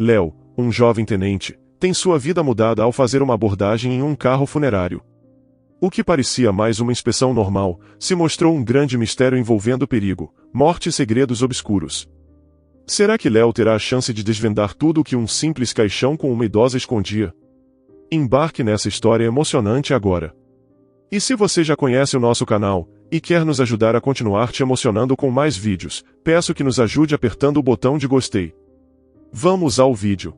Léo, um jovem tenente, tem sua vida mudada ao fazer uma abordagem em um carro funerário. O que parecia mais uma inspeção normal, se mostrou um grande mistério envolvendo perigo, morte e segredos obscuros. Será que Léo terá a chance de desvendar tudo o que um simples caixão com uma idosa escondia? Embarque nessa história emocionante agora. E se você já conhece o nosso canal, e quer nos ajudar a continuar te emocionando com mais vídeos, peço que nos ajude apertando o botão de gostei. Vamos ao vídeo.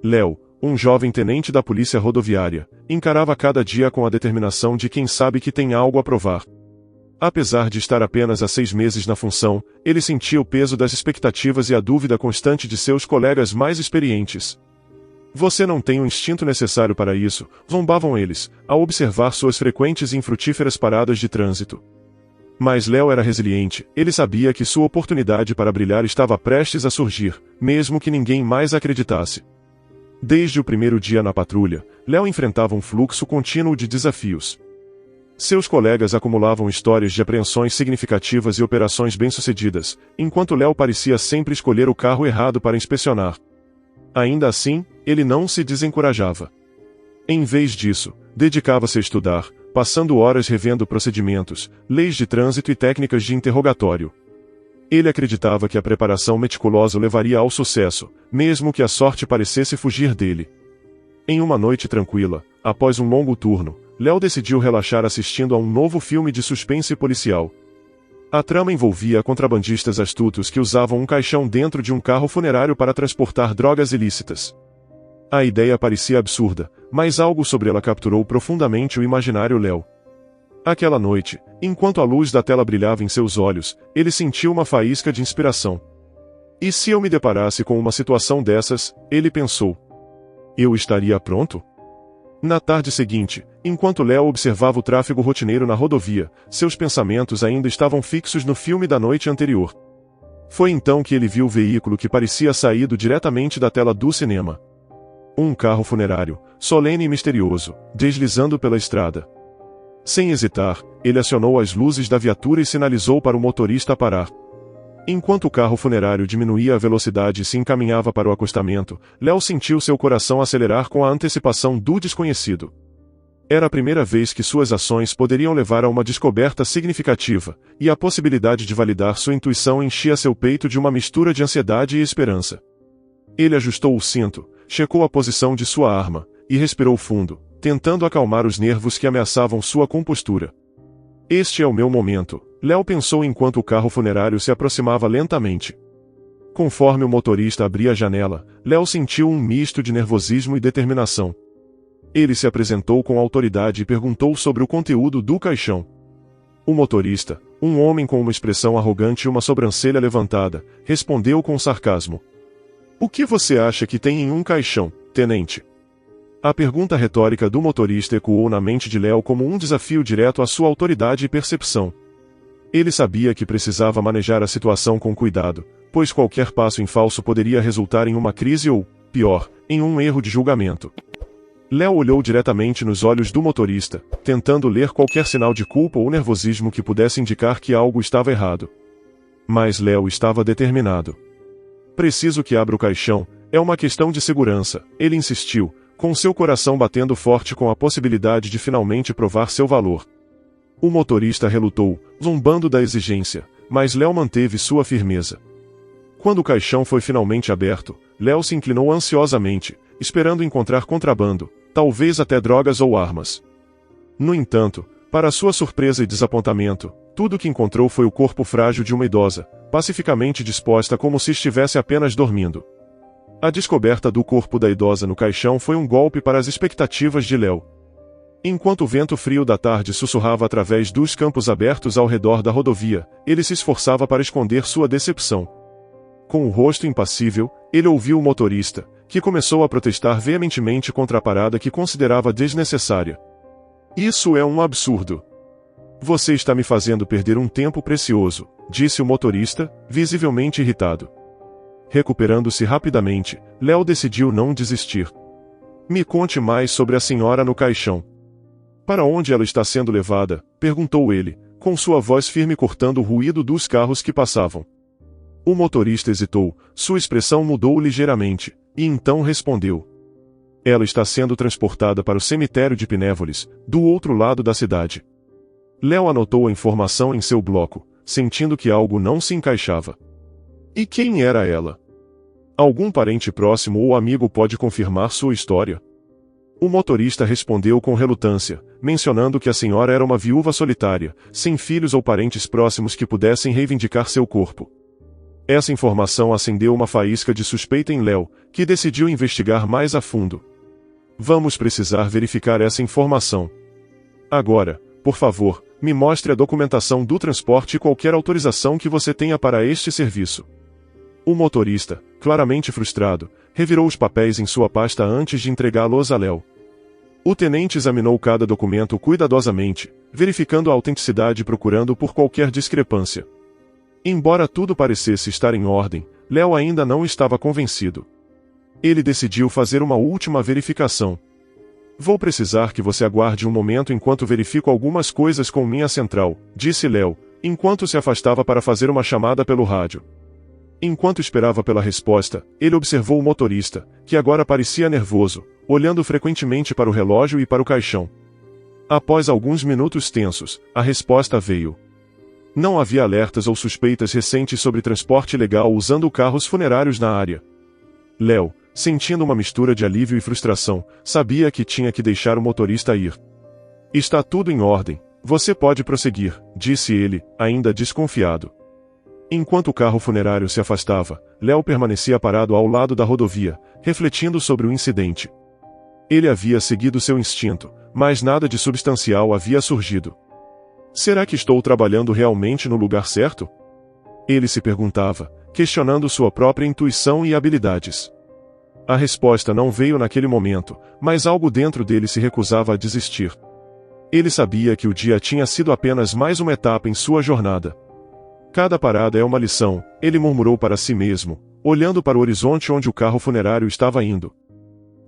Léo, um jovem tenente da polícia rodoviária, encarava cada dia com a determinação de quem sabe que tem algo a provar. Apesar de estar apenas há 6 meses na função, ele sentia o peso das expectativas e a dúvida constante de seus colegas mais experientes. Você não tem o instinto necessário para isso, zombavam eles, ao observar suas frequentes e infrutíferas paradas de trânsito. Mas Léo era resiliente, ele sabia que sua oportunidade para brilhar estava prestes a surgir, mesmo que ninguém mais acreditasse. Desde o primeiro dia na patrulha, Léo enfrentava um fluxo contínuo de desafios. Seus colegas acumulavam histórias de apreensões significativas e operações bem-sucedidas, enquanto Léo parecia sempre escolher o carro errado para inspecionar. Ainda assim, ele não se desencorajava. Em vez disso, dedicava-se a estudar, passando horas revendo procedimentos, leis de trânsito e técnicas de interrogatório. Ele acreditava que a preparação meticulosa o levaria ao sucesso, mesmo que a sorte parecesse fugir dele. Em uma noite tranquila, após um longo turno, Léo decidiu relaxar assistindo a um novo filme de suspense policial. A trama envolvia contrabandistas astutos que usavam um caixão dentro de um carro funerário para transportar drogas ilícitas. A ideia parecia absurda, mas algo sobre ela capturou profundamente o imaginário Léo. Aquela noite, enquanto a luz da tela brilhava em seus olhos, ele sentiu uma faísca de inspiração. E se eu me deparasse com uma situação dessas, ele pensou. Eu estaria pronto? Na tarde seguinte, enquanto Léo observava o tráfego rotineiro na rodovia, seus pensamentos ainda estavam fixos no filme da noite anterior. Foi então que ele viu o veículo que parecia saído diretamente da tela do cinema. Um carro funerário, solene e misterioso, deslizando pela estrada. Sem hesitar, ele acionou as luzes da viatura e sinalizou para o motorista parar. Enquanto o carro funerário diminuía a velocidade e se encaminhava para o acostamento, Léo sentiu seu coração acelerar com a antecipação do desconhecido. Era a primeira vez que suas ações poderiam levar a uma descoberta significativa, e a possibilidade de validar sua intuição enchia seu peito de uma mistura de ansiedade e esperança. Ele ajustou o cinto, checou a posição de sua arma, e respirou fundo, tentando acalmar os nervos que ameaçavam sua compostura. Este é o meu momento, Léo pensou enquanto o carro funerário se aproximava lentamente. Conforme o motorista abria a janela, Léo sentiu um misto de nervosismo e determinação. Ele se apresentou com autoridade e perguntou sobre o conteúdo do caixão. O motorista, um homem com uma expressão arrogante e uma sobrancelha levantada, respondeu com sarcasmo. O que você acha que tem em um caixão, tenente? A pergunta retórica do motorista ecoou na mente de Léo como um desafio direto à sua autoridade e percepção. Ele sabia que precisava manejar a situação com cuidado, pois qualquer passo em falso poderia resultar em uma crise ou, pior, em um erro de julgamento. Léo olhou diretamente nos olhos do motorista, tentando ler qualquer sinal de culpa ou nervosismo que pudesse indicar que algo estava errado. Mas Léo estava determinado. Preciso que abra o caixão, é uma questão de segurança, ele insistiu, com seu coração batendo forte com a possibilidade de finalmente provar seu valor. O motorista relutou, zombando da exigência, mas Léo manteve sua firmeza. Quando o caixão foi finalmente aberto, Léo se inclinou ansiosamente, esperando encontrar contrabando, talvez até drogas ou armas. No entanto, para sua surpresa e desapontamento, tudo o que encontrou foi o corpo frágil de uma idosa, pacificamente disposta como se estivesse apenas dormindo. A descoberta do corpo da idosa no caixão foi um golpe para as expectativas de Léo. Enquanto o vento frio da tarde sussurrava através dos campos abertos ao redor da rodovia, ele se esforçava para esconder sua decepção. Com o rosto impassível, ele ouviu o motorista, que começou a protestar veementemente contra a parada que considerava desnecessária. Isso é um absurdo. Você está me fazendo perder um tempo precioso, disse o motorista, visivelmente irritado. Recuperando-se rapidamente, Léo decidiu não desistir. Me conte mais sobre a senhora no caixão. Para onde ela está sendo levada? Perguntou ele, com sua voz firme cortando o ruído dos carros que passavam. O motorista hesitou, sua expressão mudou ligeiramente, e então respondeu. Ela está sendo transportada para o cemitério de Pinévolis, do outro lado da cidade. Léo anotou a informação em seu bloco, sentindo que algo não se encaixava. E quem era ela? Algum parente próximo ou amigo pode confirmar sua história? O motorista respondeu com relutância, mencionando que a senhora era uma viúva solitária, sem filhos ou parentes próximos que pudessem reivindicar seu corpo. Essa informação acendeu uma faísca de suspeita em Léo, que decidiu investigar mais a fundo. Vamos precisar verificar essa informação. Agora, por favor, me mostre a documentação do transporte e qualquer autorização que você tenha para este serviço. O motorista, claramente frustrado, revirou os papéis em sua pasta antes de entregá-los a Léo. O tenente examinou cada documento cuidadosamente, verificando a autenticidade e procurando por qualquer discrepância. Embora tudo parecesse estar em ordem, Léo ainda não estava convencido. Ele decidiu fazer uma última verificação. Vou precisar que você aguarde um momento enquanto verifico algumas coisas com minha central, disse Léo, enquanto se afastava para fazer uma chamada pelo rádio. Enquanto esperava pela resposta, ele observou o motorista, que agora parecia nervoso, olhando frequentemente para o relógio e para o caixão. Após alguns minutos tensos, a resposta veio. Não havia alertas ou suspeitas recentes sobre transporte ilegal usando carros funerários na área. Léo, sentindo uma mistura de alívio e frustração, sabia que tinha que deixar o motorista ir. Está tudo em ordem, você pode prosseguir, disse ele, ainda desconfiado. Enquanto o carro funerário se afastava, Léo permanecia parado ao lado da rodovia, refletindo sobre o incidente. Ele havia seguido seu instinto, mas nada de substancial havia surgido. Será que estou trabalhando realmente no lugar certo? Ele se perguntava, questionando sua própria intuição e habilidades. A resposta não veio naquele momento, mas algo dentro dele se recusava a desistir. Ele sabia que o dia tinha sido apenas mais uma etapa em sua jornada. Cada parada é uma lição, ele murmurou para si mesmo, olhando para o horizonte onde o carro funerário estava indo.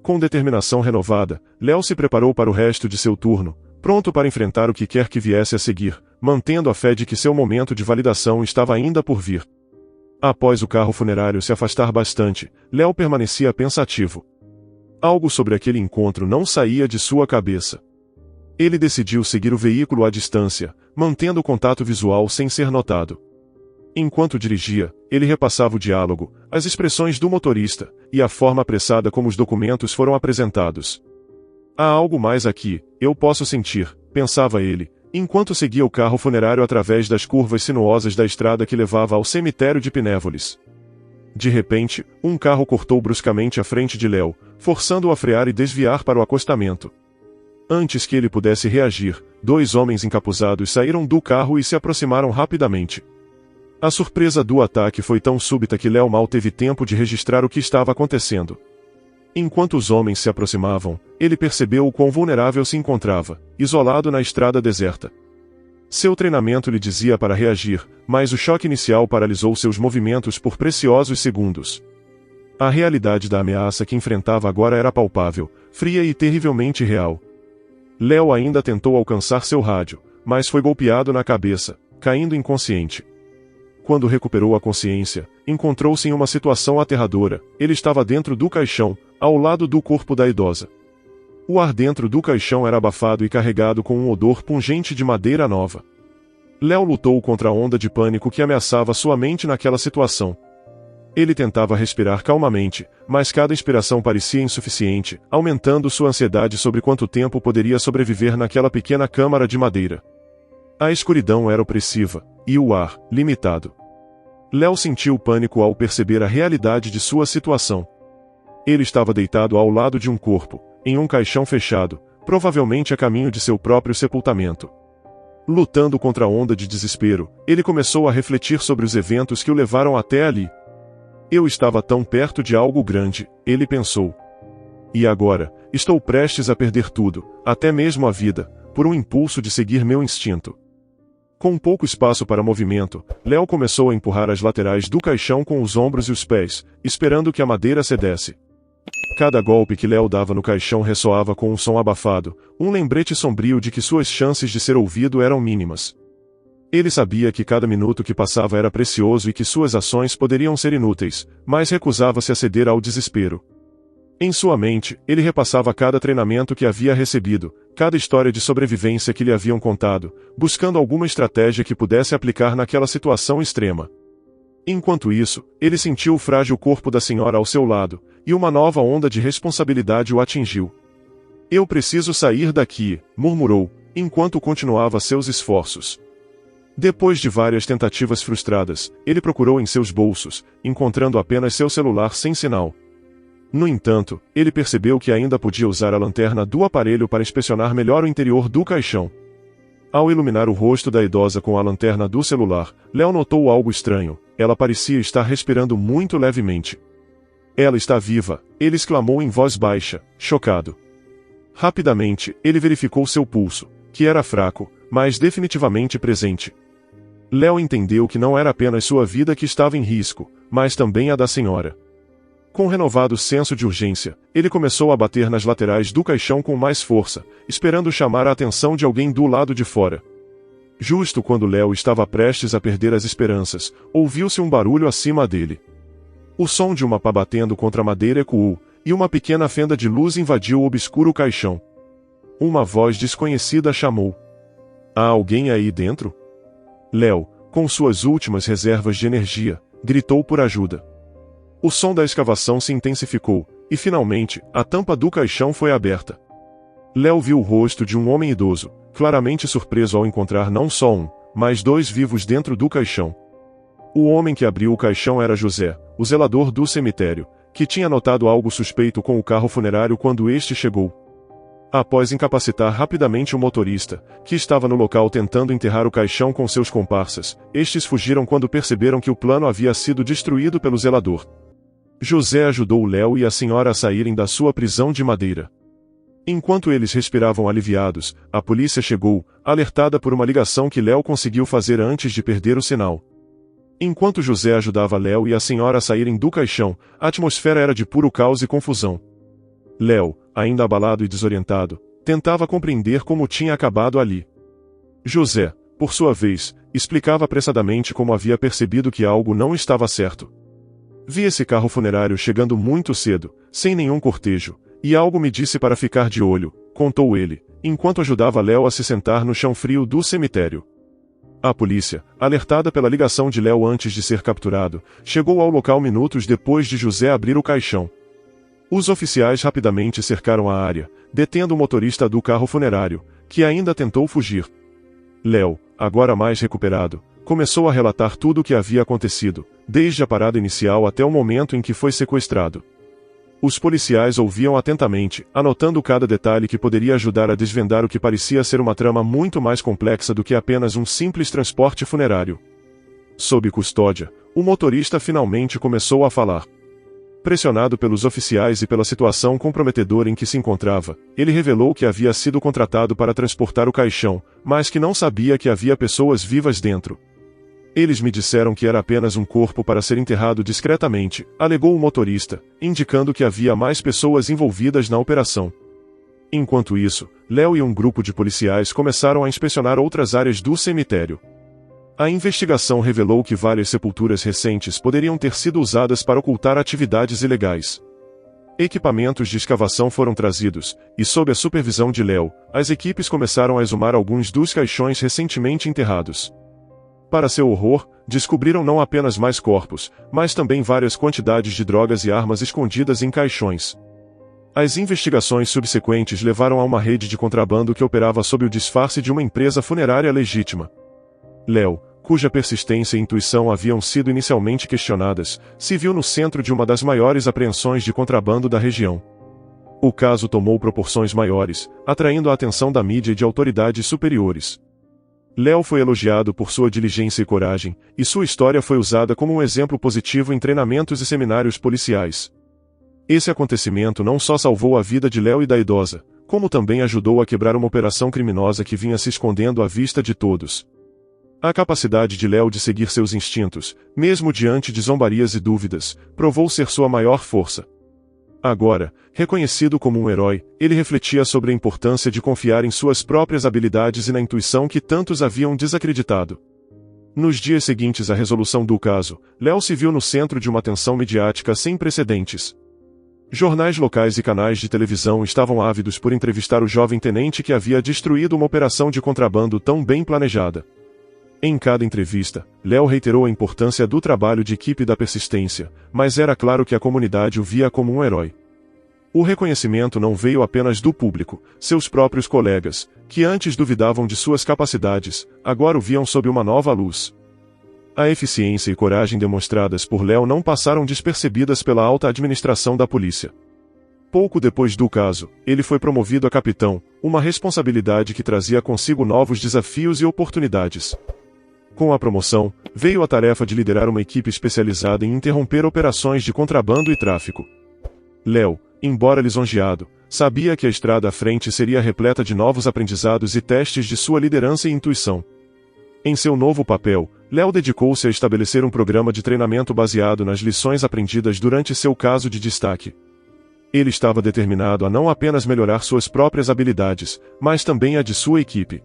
Com determinação renovada, Léo se preparou para o resto de seu turno, pronto para enfrentar o que quer que viesse a seguir, mantendo a fé de que seu momento de validação estava ainda por vir. Após o carro funerário se afastar bastante, Léo permanecia pensativo. Algo sobre aquele encontro não saía de sua cabeça. Ele decidiu seguir o veículo à distância, mantendo o contato visual sem ser notado. Enquanto dirigia, ele repassava o diálogo, as expressões do motorista, e a forma apressada como os documentos foram apresentados. Há algo mais aqui, eu posso sentir, pensava ele, enquanto seguia o carro funerário através das curvas sinuosas da estrada que levava ao cemitério de Pinévolis. De repente, um carro cortou bruscamente à frente de Léo, forçando-o a frear e desviar para o acostamento. Antes que ele pudesse reagir, 2 homens encapuzados saíram do carro e se aproximaram rapidamente. A surpresa do ataque foi tão súbita que Léo mal teve tempo de registrar o que estava acontecendo. Enquanto os homens se aproximavam, ele percebeu o quão vulnerável se encontrava, isolado na estrada deserta. Seu treinamento lhe dizia para reagir, mas o choque inicial paralisou seus movimentos por preciosos segundos. A realidade da ameaça que enfrentava agora era palpável, fria e terrivelmente real. Léo ainda tentou alcançar seu rádio, mas foi golpeado na cabeça, caindo inconsciente. Quando recuperou a consciência, encontrou-se em uma situação aterradora. Ele estava dentro do caixão, ao lado do corpo da idosa. O ar dentro do caixão era abafado e carregado com um odor pungente de madeira nova. Léo lutou contra a onda de pânico que ameaçava sua mente naquela situação. Ele tentava respirar calmamente, mas cada inspiração parecia insuficiente, aumentando sua ansiedade sobre quanto tempo poderia sobreviver naquela pequena câmara de madeira. A escuridão era opressiva, e o ar, limitado. Léo sentiu pânico ao perceber a realidade de sua situação. Ele estava deitado ao lado de um corpo, em um caixão fechado, provavelmente a caminho de seu próprio sepultamento. Lutando contra a onda de desespero, ele começou a refletir sobre os eventos que o levaram até ali. Eu estava tão perto de algo grande, ele pensou. E agora, estou prestes a perder tudo, até mesmo a vida, por um impulso de seguir meu instinto. Com pouco espaço para movimento, Léo começou a empurrar as laterais do caixão com os ombros e os pés, esperando que a madeira cedesse. Cada golpe que Léo dava no caixão ressoava com um som abafado, um lembrete sombrio de que suas chances de ser ouvido eram mínimas. Ele sabia que cada minuto que passava era precioso e que suas ações poderiam ser inúteis, mas recusava-se a ceder ao desespero. Em sua mente, ele repassava cada treinamento que havia recebido, cada história de sobrevivência que lhe haviam contado, buscando alguma estratégia que pudesse aplicar naquela situação extrema. Enquanto isso, ele sentiu o frágil corpo da senhora ao seu lado, e uma nova onda de responsabilidade o atingiu. Eu preciso sair daqui, murmurou, enquanto continuava seus esforços. Depois de várias tentativas frustradas, ele procurou em seus bolsos, encontrando apenas seu celular sem sinal. No entanto, ele percebeu que ainda podia usar a lanterna do aparelho para inspecionar melhor o interior do caixão. Ao iluminar o rosto da idosa com a lanterna do celular, Léo notou algo estranho. Ela parecia estar respirando muito levemente. Ela está viva, ele exclamou em voz baixa, chocado. Rapidamente, ele verificou seu pulso, que era fraco, mas definitivamente presente. Léo entendeu que não era apenas sua vida que estava em risco, mas também a da senhora. Com renovado senso de urgência, ele começou a bater nas laterais do caixão com mais força, esperando chamar a atenção de alguém do lado de fora. Justo quando Léo estava prestes a perder as esperanças, ouviu-se um barulho acima dele. O som de uma pá batendo contra a madeira ecoou, e uma pequena fenda de luz invadiu o obscuro caixão. Uma voz desconhecida chamou. Há alguém aí dentro? Léo, com suas últimas reservas de energia, gritou por ajuda. O som da escavação se intensificou, e finalmente, a tampa do caixão foi aberta. Léo viu o rosto de um homem idoso, claramente surpreso ao encontrar não só um, mas dois vivos dentro do caixão. O homem que abriu o caixão era José, o zelador do cemitério, que tinha notado algo suspeito com o carro funerário quando este chegou. Após incapacitar rapidamente o motorista, que estava no local tentando enterrar o caixão com seus comparsas, estes fugiram quando perceberam que o plano havia sido destruído pelo zelador. José ajudou Léo e a senhora a saírem da sua prisão de madeira. Enquanto eles respiravam aliviados, a polícia chegou, alertada por uma ligação que Léo conseguiu fazer antes de perder o sinal. Enquanto José ajudava Léo e a senhora a saírem do caixão, a atmosfera era de puro caos e confusão. Léo, ainda abalado e desorientado, tentava compreender como tinha acabado ali. José, por sua vez, explicava apressadamente como havia percebido que algo não estava certo. Vi esse carro funerário chegando muito cedo, sem nenhum cortejo, e algo me disse para ficar de olho, contou ele, enquanto ajudava Léo a se sentar no chão frio do cemitério. A polícia, alertada pela ligação de Léo antes de ser capturado, chegou ao local minutos depois de José abrir o caixão. Os oficiais rapidamente cercaram a área, detendo o motorista do carro funerário, que ainda tentou fugir. Léo, agora mais recuperado, começou a relatar tudo o que havia acontecido, desde a parada inicial até o momento em que foi sequestrado. Os policiais ouviam atentamente, anotando cada detalhe que poderia ajudar a desvendar o que parecia ser uma trama muito mais complexa do que apenas um simples transporte funerário. Sob custódia, o motorista finalmente começou a falar. Pressionado pelos oficiais e pela situação comprometedora em que se encontrava, ele revelou que havia sido contratado para transportar o caixão, mas que não sabia que havia pessoas vivas dentro. Eles me disseram que era apenas um corpo para ser enterrado discretamente, alegou o motorista, indicando que havia mais pessoas envolvidas na operação. Enquanto isso, Léo e um grupo de policiais começaram a inspecionar outras áreas do cemitério. A investigação revelou que várias sepulturas recentes poderiam ter sido usadas para ocultar atividades ilegais. Equipamentos de escavação foram trazidos, e sob a supervisão de Léo, as equipes começaram a exumar alguns dos caixões recentemente enterrados. Para seu horror, descobriram não apenas mais corpos, mas também várias quantidades de drogas e armas escondidas em caixões. As investigações subsequentes levaram a uma rede de contrabando que operava sob o disfarce de uma empresa funerária legítima. Léo, cuja persistência e intuição haviam sido inicialmente questionadas, se viu no centro de uma das maiores apreensões de contrabando da região. O caso tomou proporções maiores, atraindo a atenção da mídia e de autoridades superiores. Léo foi elogiado por sua diligência e coragem, e sua história foi usada como um exemplo positivo em treinamentos e seminários policiais. Esse acontecimento não só salvou a vida de Léo e da idosa, como também ajudou a quebrar uma operação criminosa que vinha se escondendo à vista de todos. A capacidade de Léo de seguir seus instintos, mesmo diante de zombarias e dúvidas, provou ser sua maior força. Agora, reconhecido como um herói, ele refletia sobre a importância de confiar em suas próprias habilidades e na intuição que tantos haviam desacreditado. Nos dias seguintes à resolução do caso, Léo se viu no centro de uma atenção midiática sem precedentes. Jornais locais e canais de televisão estavam ávidos por entrevistar o jovem tenente que havia destruído uma operação de contrabando tão bem planejada. Em cada entrevista, Léo reiterou a importância do trabalho de equipe e da persistência, mas era claro que a comunidade o via como um herói. O reconhecimento não veio apenas do público, seus próprios colegas, que antes duvidavam de suas capacidades, agora o viam sob uma nova luz. A eficiência e coragem demonstradas por Léo não passaram despercebidas pela alta administração da polícia. Pouco depois do caso, ele foi promovido a capitão, uma responsabilidade que trazia consigo novos desafios e oportunidades. Com a promoção, veio a tarefa de liderar uma equipe especializada em interromper operações de contrabando e tráfico. Léo, embora lisonjeado, sabia que a estrada à frente seria repleta de novos aprendizados e testes de sua liderança e intuição. Em seu novo papel, Léo dedicou-se a estabelecer um programa de treinamento baseado nas lições aprendidas durante seu caso de destaque. Ele estava determinado a não apenas melhorar suas próprias habilidades, mas também a de sua equipe.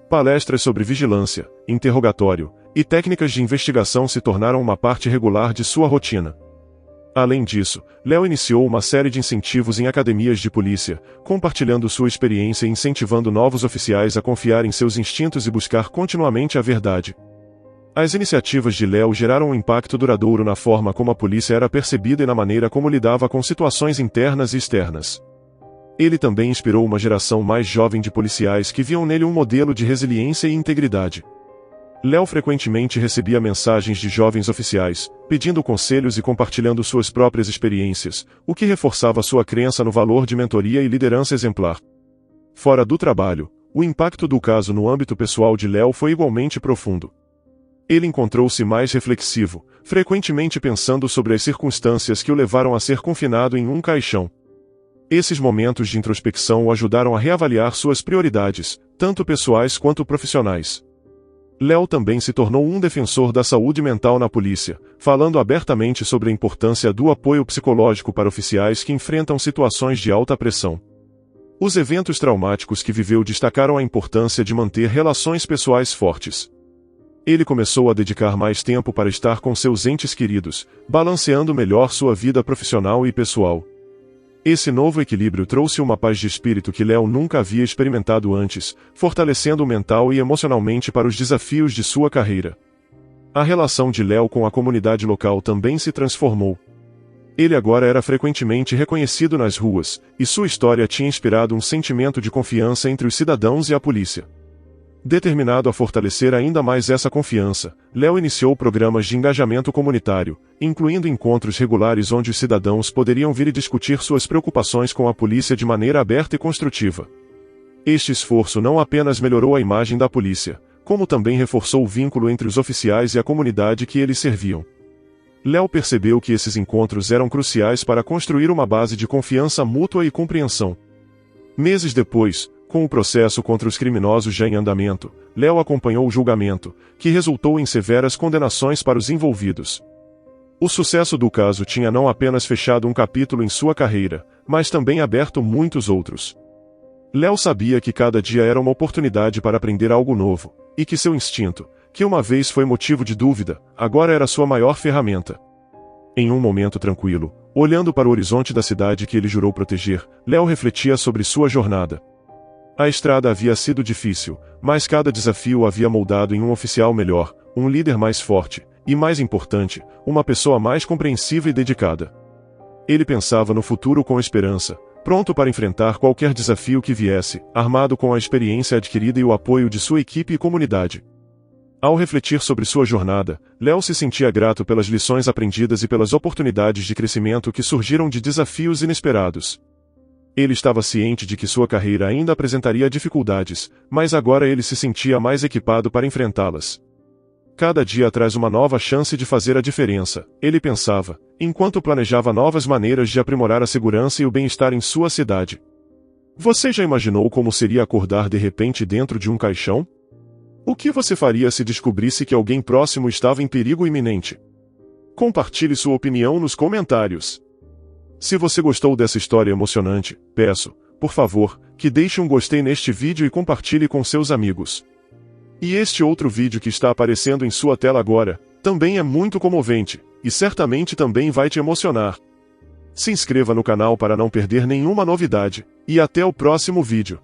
Palestras sobre vigilância, interrogatório e técnicas de investigação se tornaram uma parte regular de sua rotina. Além disso, Léo iniciou uma série de incentivos em academias de polícia, compartilhando sua experiência e incentivando novos oficiais a confiar em seus instintos e buscar continuamente a verdade. As iniciativas de Léo geraram um impacto duradouro na forma como a polícia era percebida e na maneira como lidava com situações internas e externas. Ele também inspirou uma geração mais jovem de policiais que viam nele um modelo de resiliência e integridade. Léo frequentemente recebia mensagens de jovens oficiais, pedindo conselhos e compartilhando suas próprias experiências, o que reforçava sua crença no valor de mentoria e liderança exemplar. Fora do trabalho, o impacto do caso no âmbito pessoal de Léo foi igualmente profundo. Ele encontrou-se mais reflexivo, frequentemente pensando sobre as circunstâncias que o levaram a ser confinado em um caixão. Esses momentos de introspecção o ajudaram a reavaliar suas prioridades, tanto pessoais quanto profissionais. Léo também se tornou um defensor da saúde mental na polícia, falando abertamente sobre a importância do apoio psicológico para oficiais que enfrentam situações de alta pressão. Os eventos traumáticos que viveu destacaram a importância de manter relações pessoais fortes. Ele começou a dedicar mais tempo para estar com seus entes queridos, balanceando melhor sua vida profissional e pessoal. Esse novo equilíbrio trouxe uma paz de espírito que Léo nunca havia experimentado antes, fortalecendo-o mental e emocionalmente para os desafios de sua carreira. A relação de Léo com a comunidade local também se transformou. Ele agora era frequentemente reconhecido nas ruas, e sua história tinha inspirado um sentimento de confiança entre os cidadãos e a polícia. Determinado a fortalecer ainda mais essa confiança, Léo iniciou programas de engajamento comunitário, incluindo encontros regulares onde os cidadãos poderiam vir e discutir suas preocupações com a polícia de maneira aberta e construtiva. Este esforço não apenas melhorou a imagem da polícia, como também reforçou o vínculo entre os oficiais e a comunidade que eles serviam. Léo percebeu que esses encontros eram cruciais para construir uma base de confiança mútua e compreensão. Meses depois, com o processo contra os criminosos já em andamento, Léo acompanhou o julgamento, que resultou em severas condenações para os envolvidos. O sucesso do caso tinha não apenas fechado um capítulo em sua carreira, mas também aberto muitos outros. Léo sabia que cada dia era uma oportunidade para aprender algo novo, e que seu instinto, que uma vez foi motivo de dúvida, agora era sua maior ferramenta. Em um momento tranquilo, olhando para o horizonte da cidade que ele jurou proteger, Léo refletia sobre sua jornada. A estrada havia sido difícil, mas cada desafio o havia moldado em um oficial melhor, um líder mais forte, e mais importante, uma pessoa mais compreensiva e dedicada. Ele pensava no futuro com esperança, pronto para enfrentar qualquer desafio que viesse, armado com a experiência adquirida e o apoio de sua equipe e comunidade. Ao refletir sobre sua jornada, Léo se sentia grato pelas lições aprendidas e pelas oportunidades de crescimento que surgiram de desafios inesperados. Ele estava ciente de que sua carreira ainda apresentaria dificuldades, mas agora ele se sentia mais equipado para enfrentá-las. Cada dia traz uma nova chance de fazer a diferença, ele pensava, enquanto planejava novas maneiras de aprimorar a segurança e o bem-estar em sua cidade. Você já imaginou como seria acordar de repente dentro de um caixão? O que você faria se descobrisse que alguém próximo estava em perigo iminente? Compartilhe sua opinião nos comentários. Se você gostou dessa história emocionante, peço, por favor, que deixe um gostei neste vídeo e compartilhe com seus amigos. E este outro vídeo que está aparecendo em sua tela agora, também é muito comovente, e certamente também vai te emocionar. Se inscreva no canal para não perder nenhuma novidade, e até o próximo vídeo.